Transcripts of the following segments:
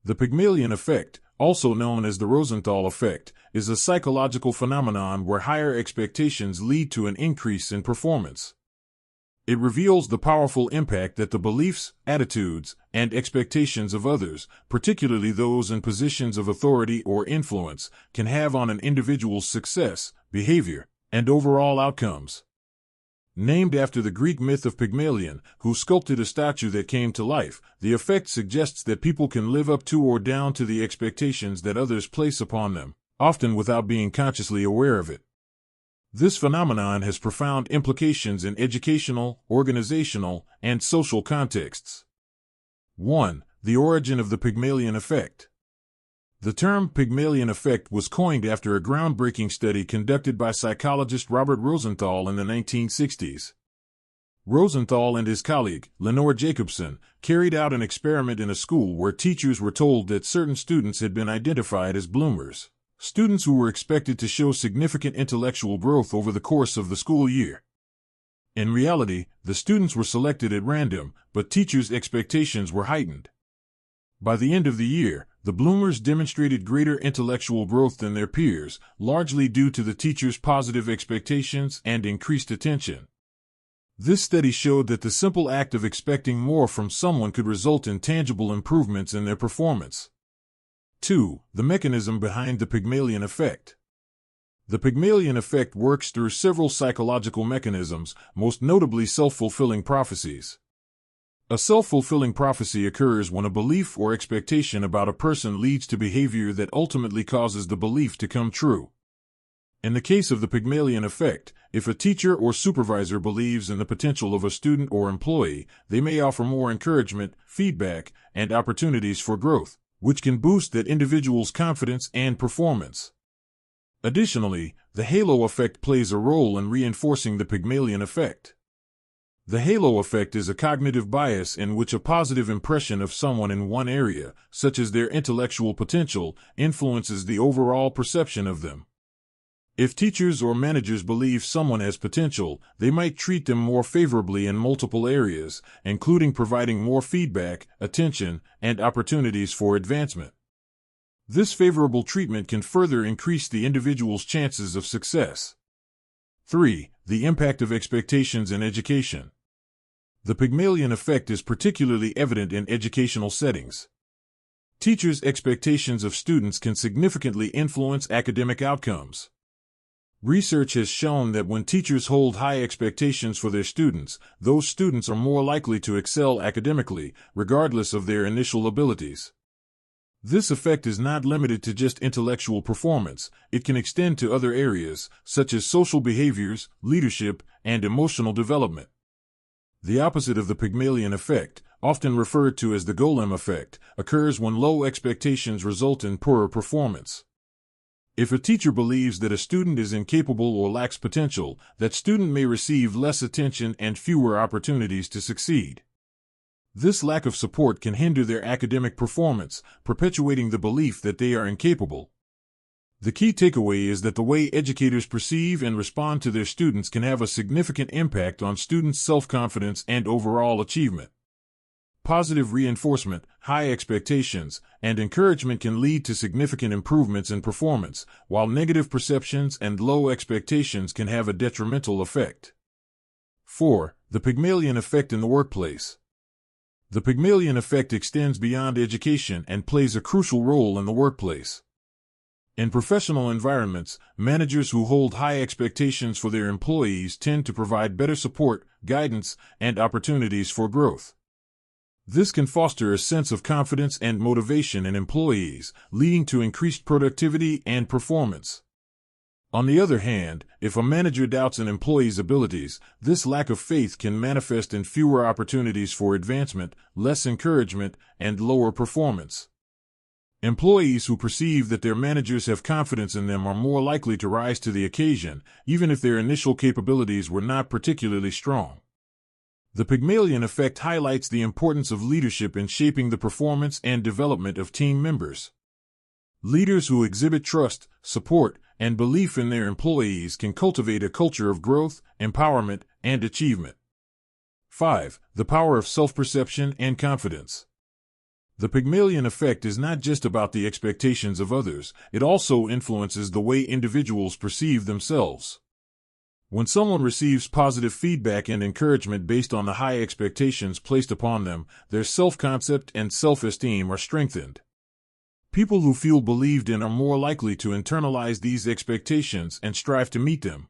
The Pygmalion Effect, also known as the Rosenthal effect, is a psychological phenomenon where higher expectations lead to an increase in performance. It reveals the powerful impact that the beliefs, attitudes, and expectations of others, particularly those in positions of authority or influence, can have on an individual's success, behavior, and overall outcomes. Named after the Greek myth of Pygmalion, who sculpted a statue that came to life, the effect suggests that people can live up to or down to the expectations that others place upon them, often without being consciously aware of it. This phenomenon has profound implications in educational, organizational, and social contexts. 1. The origin of the Pygmalion Effect. The term Pygmalion Effect was coined after a groundbreaking study conducted by psychologist Robert Rosenthal in the 1960s. Rosenthal and his colleague, Lenore Jacobson, carried out an experiment in a school where teachers were told that certain students had been identified as bloomers, students who were expected to show significant intellectual growth over the course of the school year. In reality, the students were selected at random, but teachers' expectations were heightened. By the end of the year, the bloomers demonstrated greater intellectual growth than their peers, largely due to the teacher's positive expectations and increased attention. This study showed that the simple act of expecting more from someone could result in tangible improvements in their performance. 2. The mechanism behind the Pygmalion Effect. The Pygmalion Effect works through several psychological mechanisms, most notably self-fulfilling prophecies. A self-fulfilling prophecy occurs when a belief or expectation about a person leads to behavior that ultimately causes the belief to come true. In the case of the Pygmalion Effect, if a teacher or supervisor believes in the potential of a student or employee, they may offer more encouragement, feedback, and opportunities for growth, which can boost that individual's confidence and performance. Additionally, the halo effect plays a role in reinforcing the Pygmalion Effect. The halo effect is a cognitive bias in which a positive impression of someone in one area, such as their intellectual potential, influences the overall perception of them. If teachers or managers believe someone has potential, they might treat them more favorably in multiple areas, including providing more feedback, attention, and opportunities for advancement. This favorable treatment can further increase the individual's chances of success. 3. The impact of expectations in education. The Pygmalion Effect is particularly evident in educational settings. Teachers' expectations of students can significantly influence academic outcomes. Research has shown that when teachers hold high expectations for their students, those students are more likely to excel academically, regardless of their initial abilities. This effect is not limited to just intellectual performance. It can extend to other areas, such as social behaviors, leadership, and emotional development. The opposite of the Pygmalion Effect, often referred to as the Golem Effect, occurs when low expectations result in poorer performance. If a teacher believes that a student is incapable or lacks potential, that student may receive less attention and fewer opportunities to succeed. This lack of support can hinder their academic performance, perpetuating the belief that they are incapable. The key takeaway is that the way educators perceive and respond to their students can have a significant impact on students' self-confidence and overall achievement. Positive reinforcement, high expectations, and encouragement can lead to significant improvements in performance, while negative perceptions and low expectations can have a detrimental effect. 4. The Pygmalion Effect in the workplace. The Pygmalion Effect extends beyond education and plays a crucial role in the workplace. In professional environments, managers who hold high expectations for their employees tend to provide better support, guidance, and opportunities for growth. This can foster a sense of confidence and motivation in employees, leading to increased productivity and performance. On the other hand, if a manager doubts an employee's abilities, this lack of faith can manifest in fewer opportunities for advancement, less encouragement, and lower performance. Employees who perceive that their managers have confidence in them are more likely to rise to the occasion, even if their initial capabilities were not particularly strong. The Pygmalion Effect highlights the importance of leadership in shaping the performance and development of team members. Leaders who exhibit trust, support, and belief in their employees can cultivate a culture of growth, empowerment, and achievement. 5. The power of self-perception and confidence. The Pygmalion effect is not just about the expectations of others, it also influences the way individuals perceive themselves. When someone receives positive feedback and encouragement based on the high expectations placed upon them, their self-concept and self-esteem are strengthened. People who feel believed in are more likely to internalize these expectations and strive to meet them.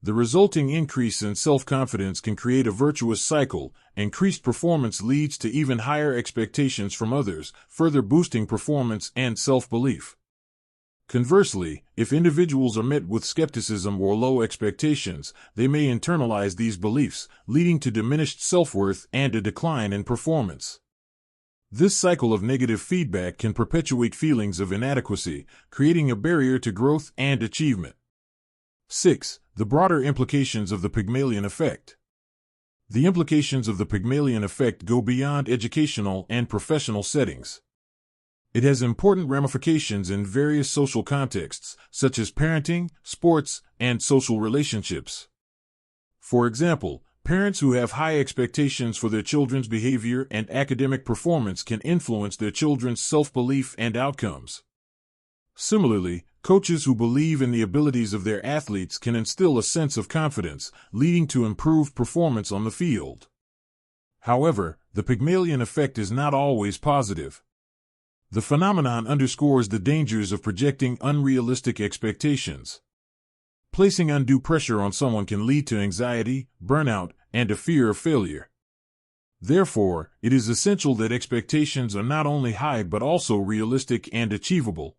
The resulting increase in self-confidence can create a virtuous cycle. Increased performance leads to even higher expectations from others, further boosting performance and self-belief. Conversely, if individuals are met with skepticism or low expectations, they may internalize these beliefs, leading to diminished self-worth and a decline in performance. This cycle of negative feedback can perpetuate feelings of inadequacy, creating a barrier to growth and achievement. 6. The broader implications of the Pygmalion effect. The implications of the Pygmalion effect go beyond educational and professional settings. It has important ramifications in various social contexts, such as parenting, sports, and social relationships. For example, parents who have high expectations for their children's behavior and academic performance can influence their children's self-belief and outcomes. Similarly, coaches who believe in the abilities of their athletes can instill a sense of confidence, leading to improved performance on the field. However, the Pygmalion effect is not always positive. The phenomenon underscores the dangers of projecting unrealistic expectations. Placing undue pressure on someone can lead to anxiety, burnout, and a fear of failure. Therefore, it is essential that expectations are not only high but also realistic and achievable.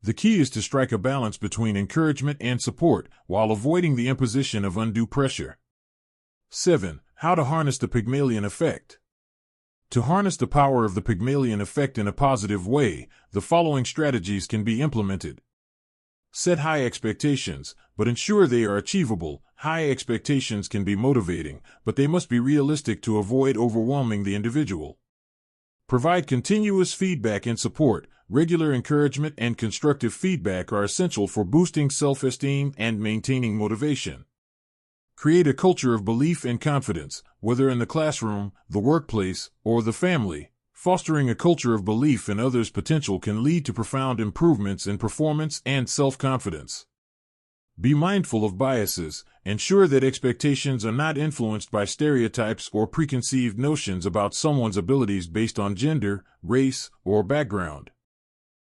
The key is to strike a balance between encouragement and support, while avoiding the imposition of undue pressure. 7. How to harness the Pygmalion effect. To harness the power of the Pygmalion effect in a positive way, the following strategies can be implemented. Set high expectations, but ensure they are achievable. High expectations can be motivating, but they must be realistic to avoid overwhelming the individual. Provide continuous feedback and support. Regular encouragement and constructive feedback are essential for boosting self-esteem and maintaining motivation. Create a culture of belief and confidence, whether in the classroom, the workplace, or the family. Fostering a culture of belief in others' potential can lead to profound improvements in performance and self-confidence. Be mindful of biases. Ensure that expectations are not influenced by stereotypes or preconceived notions about someone's abilities based on gender, race, or background.